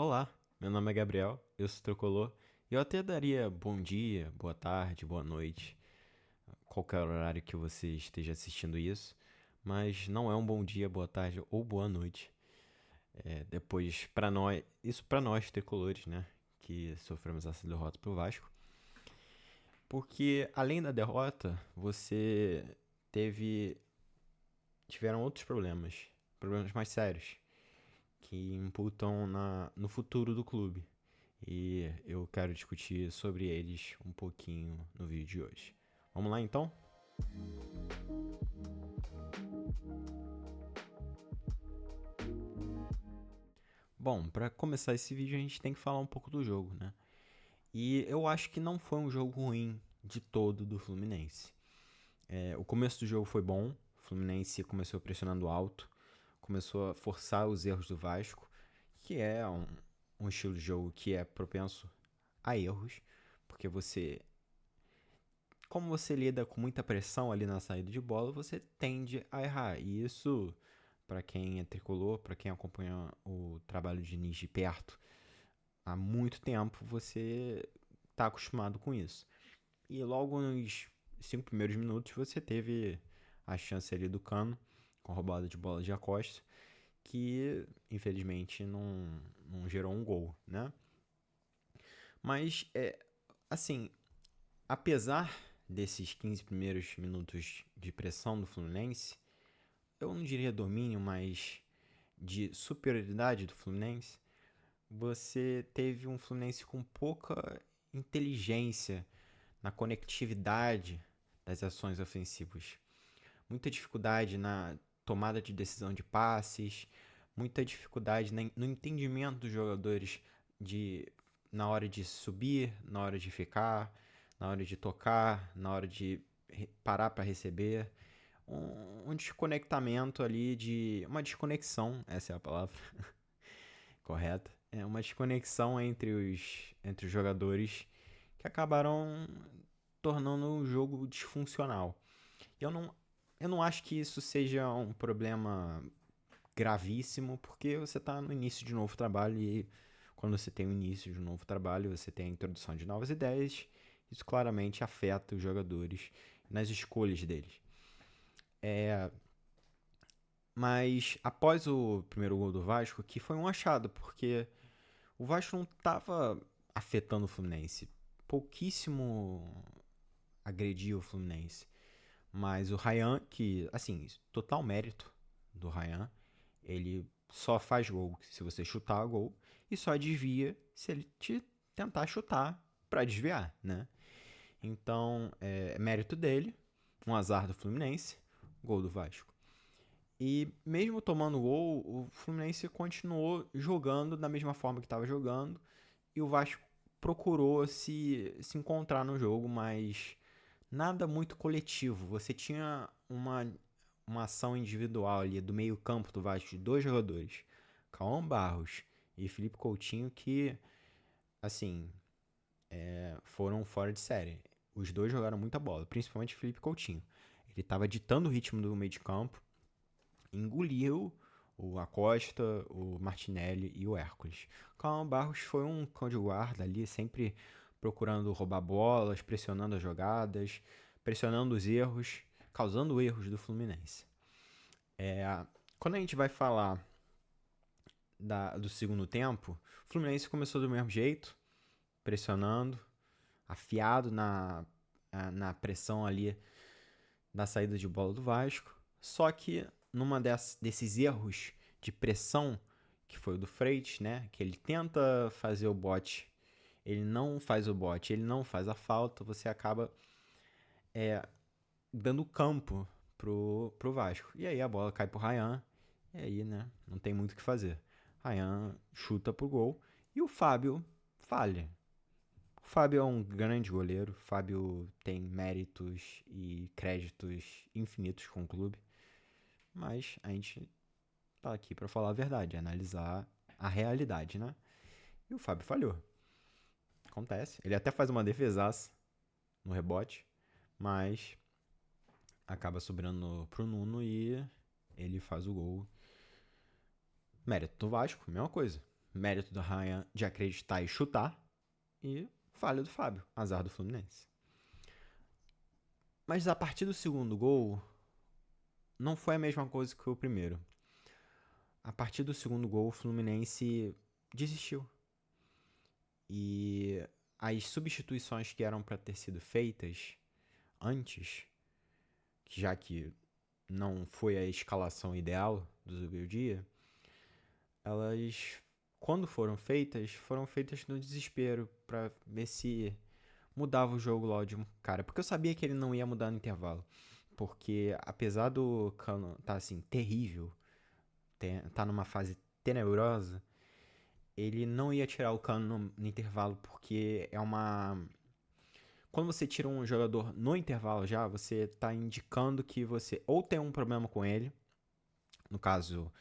Olá, meu nome é Gabriel, eu sou tricolor e eu até daria bom dia, boa tarde, boa noite, qualquer horário que você esteja assistindo isso, mas não é um bom dia, boa tarde ou boa noite. Depois, para nós, isso para nós tricolores, né, que sofremos essa derrota pro Vasco, porque além da derrota, você teve tiveram outros problemas mais sérios que imputam no futuro do clube. E eu quero discutir sobre eles um pouquinho no vídeo de hoje. Vamos lá então? Bom, para começar esse vídeo a gente tem que falar um pouco do jogo, né? E eu acho que não foi um jogo ruim de todo do Fluminense. O começo do jogo foi bom, o Fluminense começou pressionando alto, começou a forçar os erros do Vasco, que é um estilo de jogo que é propenso a erros, porque como você lida com muita pressão ali na saída de bola, você tende a errar. E isso, para quem é tricolor, para quem acompanha o trabalho de Diniz de perto há muito tempo, você está acostumado com isso. E logo nos 5 primeiros minutos você teve a chance ali do Cano, com a roubada de bola de Acosta, que infelizmente não gerou um gol, né? Mas, assim, apesar desses 15 primeiros minutos de pressão do Fluminense, eu não diria domínio, mas de superioridade do Fluminense, você teve um Fluminense com pouca inteligência na conectividade das ações ofensivas. Muita dificuldade na tomada de decisão de passes, muita dificuldade no entendimento dos jogadores de na hora de subir, na hora de ficar, na hora de tocar, na hora de parar para receber. Um desconectamento ali de. Uma desconexão, essa é a palavra correta. É uma desconexão entre os jogadores que acabaram tornando o jogo disfuncional. Eu não acho que isso seja um problema gravíssimo, porque você está no início de um novo trabalho e quando você tem o início de um novo trabalho, você tem a introdução de novas ideias, isso claramente afeta os jogadores nas escolhas deles. Mas após o primeiro gol do Vasco, que foi um achado, porque o Vasco não estava afetando o Fluminense. Pouquíssimo agredia o Fluminense. Mas o Ryan, que, assim, total mérito do Ryan, ele só faz gol se você chutar gol e só desvia se ele te tentar chutar para desviar, né? Então, é mérito dele, um azar do Fluminense, gol do Vasco. E mesmo tomando gol, o Fluminense continuou jogando da mesma forma que estava jogando e o Vasco procurou se encontrar no jogo, mas nada muito coletivo. Você tinha uma ação individual ali do meio-campo do Vasco de dois jogadores, Cauã Barros e Felipe Coutinho, que, assim, foram fora de série. Os dois jogaram muita bola, principalmente o Felipe Coutinho. Ele estava ditando o ritmo do meio de campo, engoliu o Acosta, o Martinelli e o Hércules. Cauã Barros foi um cão de guarda ali, sempre procurando roubar bolas, pressionando as jogadas, pressionando os erros, causando erros do Fluminense. Quando a gente vai falar do segundo tempo, o Fluminense começou do mesmo jeito, pressionando, afiado na pressão ali da saída de bola do Vasco. Só que desses erros de pressão, que foi o do Freitas, né? Que ele tenta fazer o bote, ele não faz o bote, ele não faz a falta, você acaba dando campo pro Vasco. E aí a bola cai pro Ryan, e aí, né? Não tem muito o que fazer. Ryan chuta pro gol e o Fábio falha. O Fábio é um grande goleiro. O Fábio tem méritos e créditos infinitos com o clube. Mas a gente tá aqui para falar a verdade, analisar a realidade, né? E o Fábio falhou. Acontece. Ele até faz uma defesaça no rebote, mas acaba sobrando pro Nuno e ele faz o gol. Mérito do Vasco, mesma coisa. mérito do Ryan de acreditar e chutar, e falha do Fábio, azar do Fluminense. Mas a partir do segundo gol, não foi a mesma coisa que o primeiro. A partir do segundo gol, o Fluminense desistiu. E as substituições que eram para ter sido feitas antes, já que não foi a escalação ideal do Zubeldia, elas, quando foram feitas no desespero para ver se mudava o jogo logo de um cara. Porque eu sabia que ele não ia mudar no intervalo. Porque apesar do Cano tá assim, terrível, tá numa fase tenebrosa, ele não ia tirar o Cano no intervalo, porque é uma... Quando você tira um jogador no intervalo já, você tá indicando que você ou tem um problema com ele, no caso,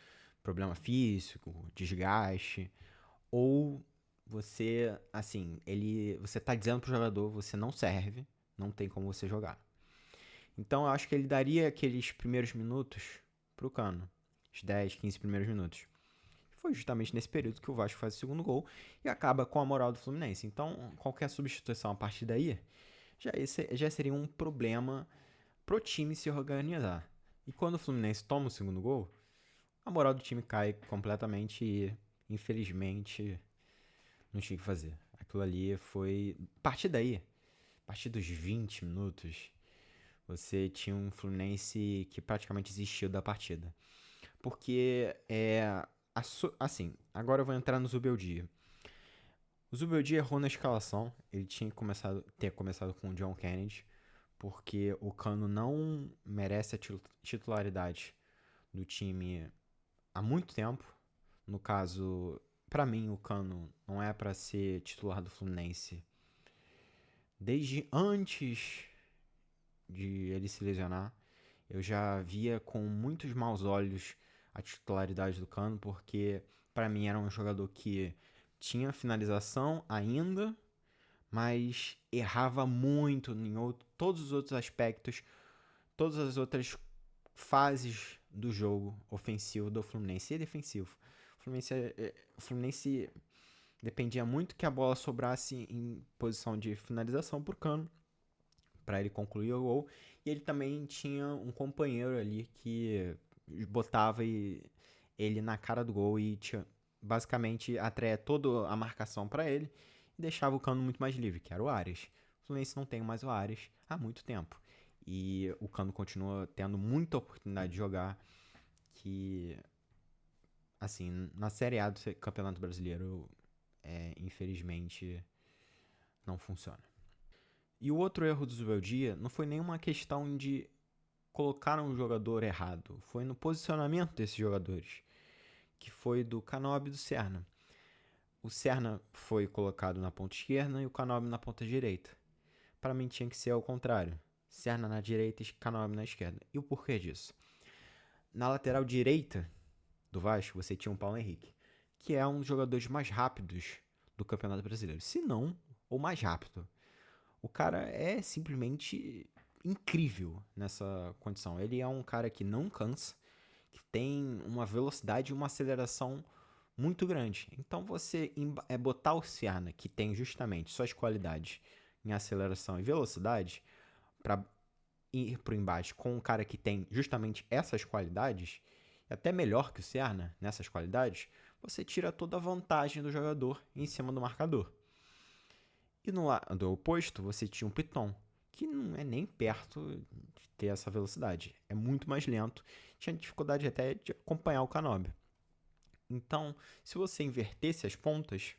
problema físico, desgaste, ou você, assim, você tá dizendo pro jogador, você não serve, não tem como você jogar. Então eu acho que ele daria aqueles primeiros minutos pro Cano, os 10, 15 primeiros minutos. Foi justamente nesse período que o Vasco faz o segundo gol e acaba com a moral do Fluminense. Então, qualquer substituição a partir daí já seria um problema pro time se organizar. E quando o Fluminense toma o segundo gol, a moral do time cai completamente e, infelizmente, não tinha o que fazer. Aquilo ali foi... A partir daí, a partir dos 20 minutos, você tinha um Fluminense que praticamente desistiu da partida. Porque, assim, agora eu vou entrar no Zubeldia. O Zubeldia errou na escalação. Ele tinha ter começado com o John Kennedy, porque o Cano não merece a titularidade do time há muito tempo. No caso, pra mim, o Cano não é pra ser titular do Fluminense desde antes de ele se lesionar. Eu já via com muitos maus olhos a titularidade do Cano, porque pra mim era um jogador que tinha finalização ainda, mas errava muito em todos os outros aspectos, todas as outras fases do jogo ofensivo do Fluminense e defensivo. O Fluminense dependia muito que a bola sobrasse em posição de finalização por Cano, para ele concluir o gol. E ele também tinha um companheiro ali que botava ele na cara do gol e tinha, basicamente atraía toda a marcação para ele e deixava o Cano muito mais livre, que era o Arias. O Fluminense não tem mais o Arias há muito tempo. E o Cano continua tendo muita oportunidade de jogar, que, assim, na Série A do Campeonato Brasileiro, infelizmente, não funciona. E o outro erro do Zubeldia não foi nenhuma questão de colocar um jogador errado, foi no posicionamento desses jogadores, que foi do Canóbio e do Serna. O Serna foi colocado na ponta esquerda e o Canóbio na ponta direita. Para mim tinha que ser ao contrário. Serna na direita e Canóbio na esquerda. E o porquê disso? Na lateral direita do Vasco, você tinha o Paulo Henrique, que é um dos jogadores mais rápidos do Campeonato Brasileiro. Se não, o mais rápido. O cara é simplesmente incrível nessa condição. Ele é um cara que não cansa, que tem uma velocidade e uma aceleração muito grande. Então você botar o Serna, que tem justamente suas qualidades em aceleração e velocidade, para ir para o embate com um cara que tem justamente essas qualidades, até melhor que o Serna nessas qualidades, você tira toda a vantagem do jogador em cima do marcador. E no lado oposto, você tinha um Piton, que não é nem perto de ter essa velocidade. É muito mais lento. Tinha dificuldade até de acompanhar o Canóbio. Então, se você invertesse as pontas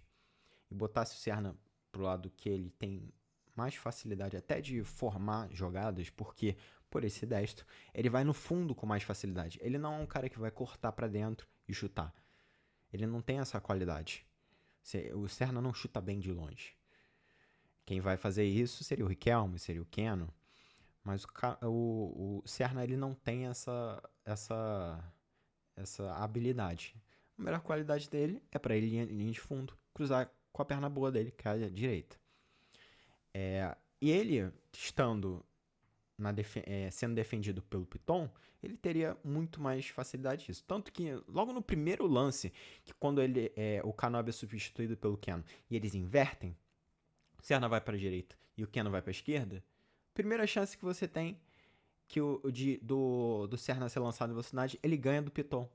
e botasse o Serna pro lado que ele tem mais facilidade até de formar jogadas, porque por esse destro, ele vai no fundo com mais facilidade. Ele não é um cara que vai cortar para dentro e chutar. Ele não tem essa qualidade. O Serna não chuta bem de longe. Quem vai fazer isso seria o Riquelme, seria o Keno. Mas o Serna ele não tem essa habilidade. A melhor qualidade dele é para ele em linha de fundo, cruzar com a perna boa dele, que é a direita. E ele, estando sendo defendido pelo Piton, ele teria muito mais facilidade disso. Tanto que logo no primeiro lance, que quando o Kenobi é substituído pelo Ken e eles invertem, o Serna vai para a direita e o Ken vai para a esquerda, primeira chance que você tem que do Serna ser lançado em velocidade, ele ganha do Piton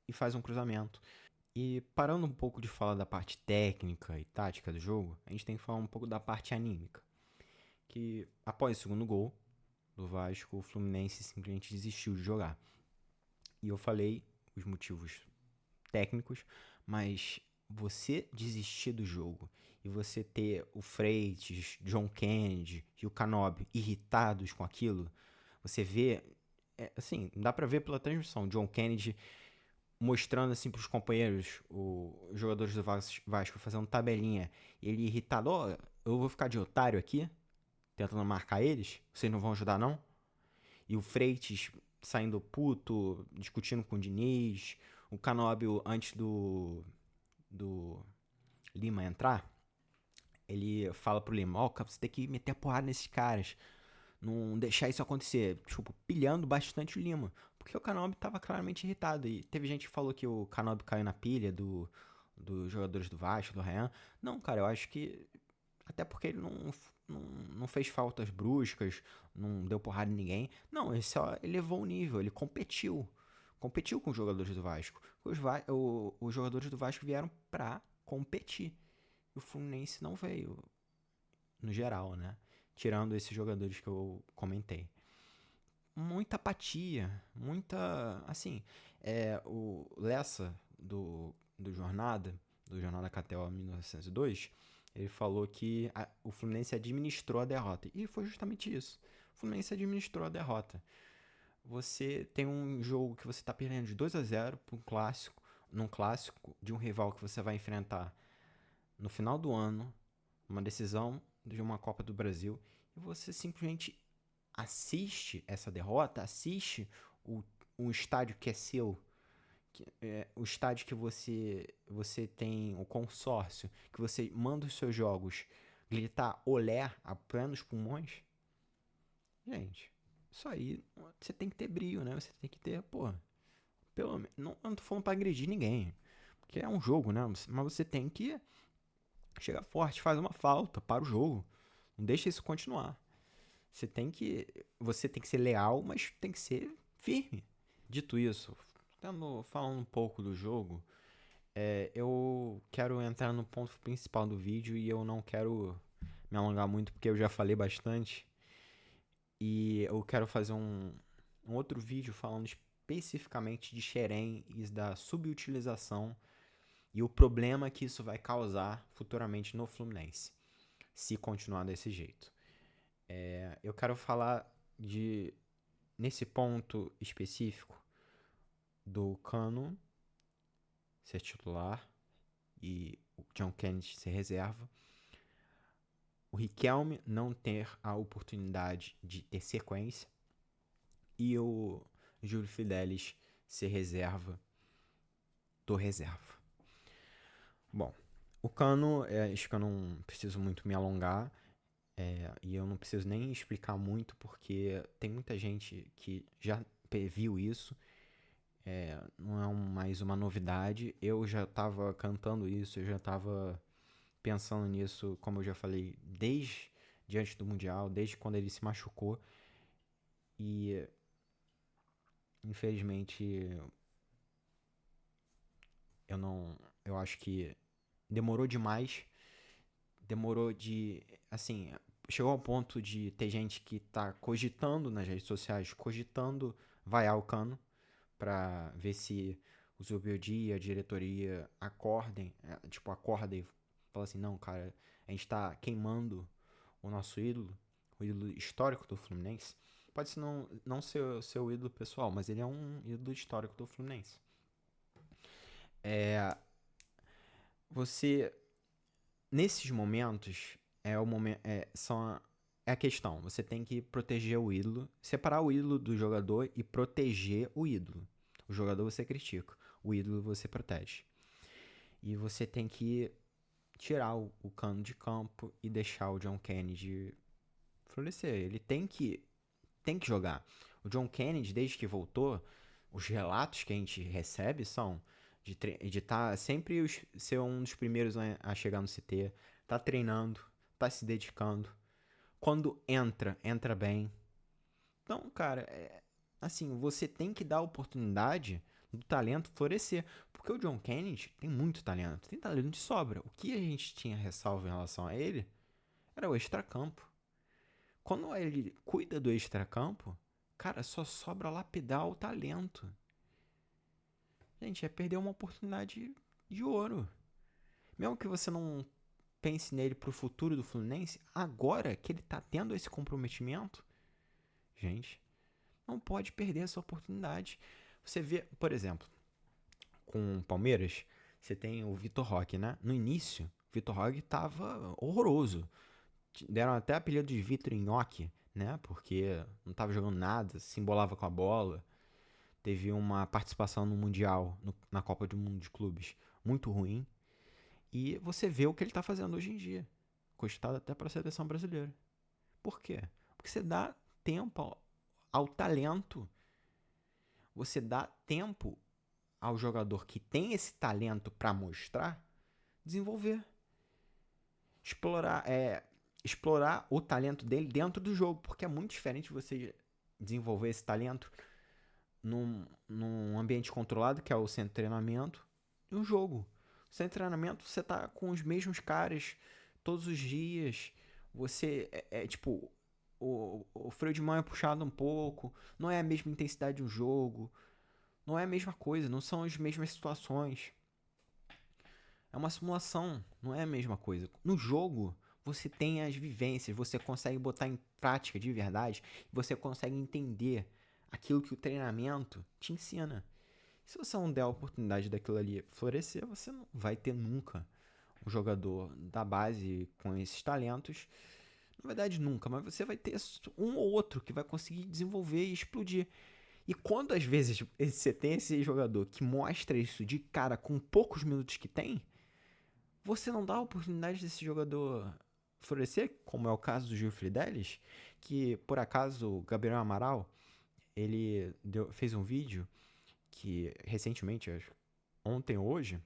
e faz um cruzamento. E parando um pouco de falar da parte técnica e tática do jogo, a gente tem que falar um pouco da parte anímica. Que após o segundo gol do Vasco, o Fluminense simplesmente desistiu de jogar. E eu falei os motivos técnicos, mas você desistir do jogo e você ter o Freitas, John Kennedy e o Kenobi irritados com aquilo, você vê, assim, dá pra ver pela transmissão, John Kennedy mostrando assim pros companheiros, os jogadores do Vasco fazendo tabelinha, ele irritado, ó, eu vou ficar de otário aqui, tentando marcar eles, vocês não vão ajudar não? E o Freitas saindo puto, discutindo com o Diniz, o Canóbio antes do Lima entrar, ele fala pro Lima, ó, você tem que meter a porrada nesses caras, não deixar isso acontecer, tipo, pilhando bastante o Lima, porque o Canóbio tava claramente irritado, e teve gente que falou que o Canóbio caiu na pilha dos jogadores do Vasco, do Ryan. Não, cara, eu acho que até porque ele não fez faltas bruscas, não deu porrada em ninguém. Não, ele só elevou o nível, ele competiu. Competiu com os jogadores do Vasco. Os jogadores do Vasco vieram pra competir. E o Fluminense não veio, no geral, né? Tirando esses jogadores que eu comentei. Muita apatia, muita. Assim, o Lessa do Jornada KTO 1902, ele falou que o Fluminense administrou a derrota. E foi justamente isso. O Fluminense administrou a derrota. Você tem um jogo que você está perdendo de 2-0 para num clássico de um rival que você vai enfrentar no final do ano, uma decisão de uma Copa do Brasil, e você simplesmente assiste essa derrota, assiste um estádio que é seu, o estádio que você tem o consórcio, que você manda os seus jogos gritar olé a plenos pulmões. Gente, isso aí você tem que ter brilho, né? Você tem que ter, pô, pelo menos, não, eu não tô falando pra agredir ninguém, porque é um jogo, né? Mas você tem que chegar forte, faz uma falta, para o jogo, não deixa isso continuar. Você tem que ser leal, mas tem que ser firme. Dito isso, falando um pouco do jogo, eu quero entrar no ponto principal do vídeo e eu não quero me alongar muito porque eu já falei bastante. E eu quero fazer um outro vídeo falando especificamente de Xerém e da subutilização e o problema que isso vai causar futuramente no Fluminense, se continuar desse jeito. Eu quero falar nesse ponto específico, do Cano ser titular e o John Kennedy ser reserva, o Riquelme não ter a oportunidade de ter sequência e o Júlio Fidelis ser reserva do reserva. Bom, o Cano, acho que eu não preciso muito me alongar, e eu não preciso nem explicar muito porque tem muita gente que já viu isso. Não é mais uma novidade. Eu já estava cantando isso, eu já estava pensando nisso, como eu já falei, desde diante do Mundial, desde quando ele se machucou. E infelizmente eu acho que demorou demais. Assim, chegou ao ponto de ter gente que tá cogitando nas redes sociais, cogitando vaiar o Cano, para ver se o Zubeldia, a diretoria acordem e falam assim, não, cara, a gente tá queimando o nosso ídolo, o ídolo histórico do Fluminense. Pode ser não ser o seu ídolo pessoal, mas ele é um ídolo histórico do Fluminense. Você, nesses momentos, é a questão. Você tem que proteger o ídolo, separar o ídolo do jogador e proteger o ídolo. O jogador você critica, o ídolo você protege. E você tem que tirar o Cano de campo e deixar o John Kennedy florescer. Ele tem que tem que jogar. O John Kennedy, desde que voltou, os relatos que a gente recebe são de estar sempre ser um dos primeiros a chegar no CT, tá treinando, tá se dedicando. Quando entra bem. Então, cara, assim, você tem que dar a oportunidade do talento florescer. Porque o John Kennedy tem muito talento, tem talento de sobra. O que a gente tinha ressalva em relação a ele era o extracampo. Quando ele cuida do extracampo, cara, só sobra lapidar o talento. Gente, é perder uma oportunidade de ouro. Mesmo que você não pense nele pro futuro do Fluminense, agora que ele tá tendo esse comprometimento, gente, não pode perder essa oportunidade. Você vê, por exemplo, com o Palmeiras, você tem o Vitor Roque, né? No início, o Vitor Roque tava horroroso. Deram até apelido de Vitor Nhoque, né? Porque não tava jogando nada, se embolava com a bola. Teve uma participação no Mundial, na Copa do Mundo de Clubes, muito ruim. E você vê o que ele tá fazendo hoje em dia. Custado até para a seleção brasileira. Por quê? Porque você dá tempo ao talento. Você dá tempo ao jogador que tem esse talento para mostrar, desenvolver. Explorar o talento dele dentro do jogo. Porque é muito diferente você desenvolver esse talento num ambiente controlado, que é o centro de treinamento, e um jogo. No centro de treinamento, você tá com os mesmos caras todos os dias. Você tipo, o freio de mão é puxado um pouco, não é a mesma intensidade de um jogo, não é a mesma coisa, não são as mesmas situações. É uma simulação, não é a mesma coisa. No jogo, você tem as vivências, você consegue botar em prática de verdade, você consegue entender aquilo que o treinamento te ensina. Se você não der a oportunidade daquilo ali florescer, você não vai ter nunca um jogador da base com esses talentos. Na verdade, nunca, mas você vai ter um ou outro que vai conseguir desenvolver e explodir. E quando às vezes você tem esse jogador que mostra isso de cara com poucos minutos que tem, você não dá a oportunidade desse jogador florescer, como é o caso do Gil Fridelis, que por acaso o Gabriel Amaral, ele fez um vídeo que recentemente, acho, ontem ou hoje,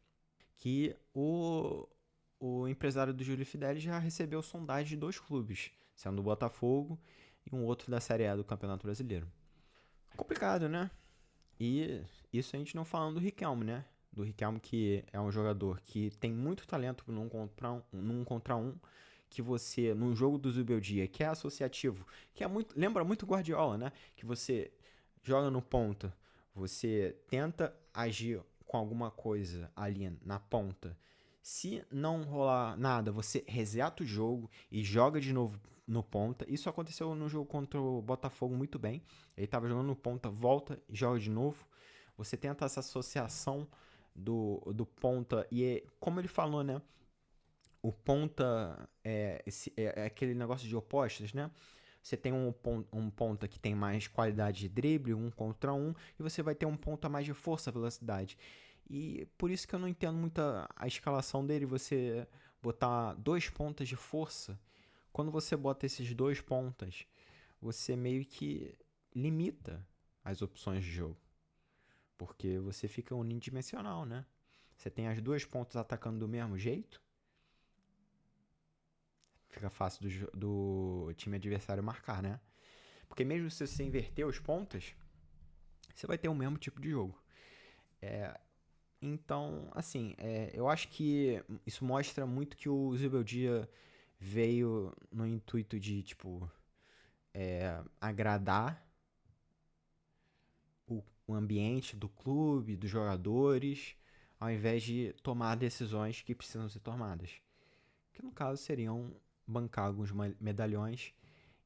que o empresário do Júlio Fidelis já recebeu sondagem de 2 clubes, sendo o Botafogo e um outro da Série A do Campeonato Brasileiro. Complicado, né? E isso a gente não falando do Riquelme, né? Do Riquelme, que é um jogador que tem muito talento num contra um, que você, num jogo do Zubeldia, que é associativo, que é muito, lembra muito Guardiola, né? Que você joga no ponta, você tenta agir com alguma coisa ali na ponta. Se não rolar nada, você reseta o jogo e joga de novo no ponta. Isso aconteceu no jogo contra o Botafogo muito bem. Ele estava jogando no ponta, volta e joga de novo. Você tenta essa associação do ponta. E como ele falou, né? O ponta é aquele negócio de opostos, né? Você tem um ponta que tem mais qualidade de drible, um contra um, e você vai ter um ponta mais de força, velocidade. E por isso que eu não entendo muito a escalação dele, você botar 2 pontas de força. Quando você bota esses 2 pontas, você meio que limita as opções de jogo. Porque você fica unidimensional, né? Você tem as 2 pontas atacando do mesmo jeito, fica fácil do time adversário marcar, né? Porque mesmo se você inverter os pontas, você vai ter o mesmo tipo de jogo. Então, assim, eu acho que isso mostra muito que o Zubeldia veio no intuito de, tipo, agradar o ambiente do clube, dos jogadores, ao invés de tomar decisões que precisam ser tomadas. Que no caso seriam bancar alguns medalhões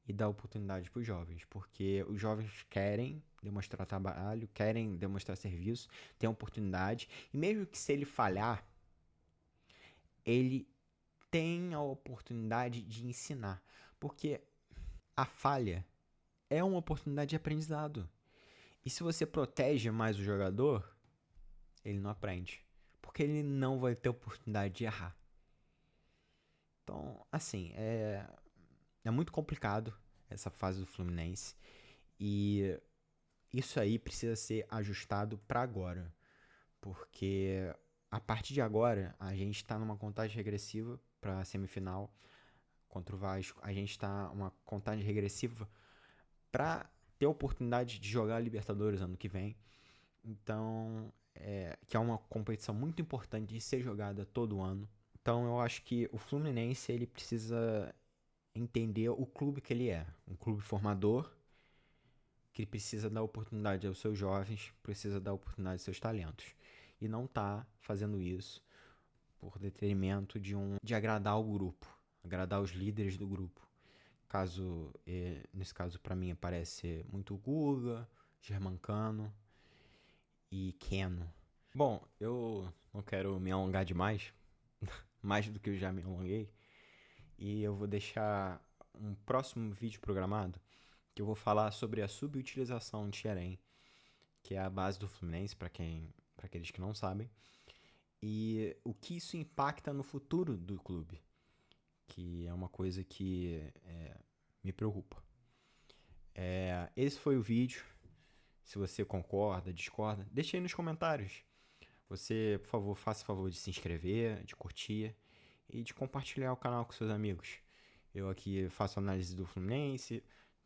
e dar oportunidade para os jovens, porque os jovens querem demonstrar trabalho, querem demonstrar serviço, tem oportunidade, e mesmo que se ele falhar, ele tem a oportunidade de ensinar, porque a falha é uma oportunidade de aprendizado. E se você protege mais o jogador, ele não aprende, porque ele não vai ter oportunidade de errar. Então, assim, é muito complicado essa fase do Fluminense. E isso aí precisa ser ajustado para agora, porque a partir de agora a gente está numa contagem regressiva para a semifinal contra o Vasco. A gente está numa contagem regressiva para ter a oportunidade de jogar a Libertadores ano que vem. Então, que é uma competição muito importante de ser jogada todo ano. Então, eu acho que o Fluminense ele precisa entender o clube que ele é, um clube formador que precisa dar oportunidade aos seus jovens, precisa dar oportunidade aos seus talentos. E não está fazendo isso por detrimento de agradar o grupo, agradar os líderes do grupo. Nesse caso, para mim, aparece muito Guga, Germancano e Keno. Bom, eu não quero me alongar demais, mais do que eu já me alonguei, e eu vou deixar um próximo vídeo programado que eu vou falar sobre a subutilização de Xerém, que é a base do Fluminense, para aqueles que não sabem, e o que isso impacta no futuro do clube, que é uma coisa que me preocupa. Esse foi o vídeo. Se você concorda, discorda, deixe aí nos comentários. Você, por favor, faça o favor de se inscrever, de curtir e de compartilhar o canal com seus amigos. Eu aqui faço análise do Fluminense,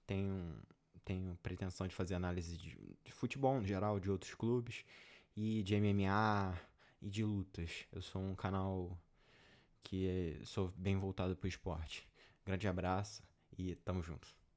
tenho, tenho pretensão de fazer análise de futebol no geral, de outros clubes, e de MMA e de lutas. Eu sou um canal que sou bem voltado para o esporte. Grande abraço e tamo junto.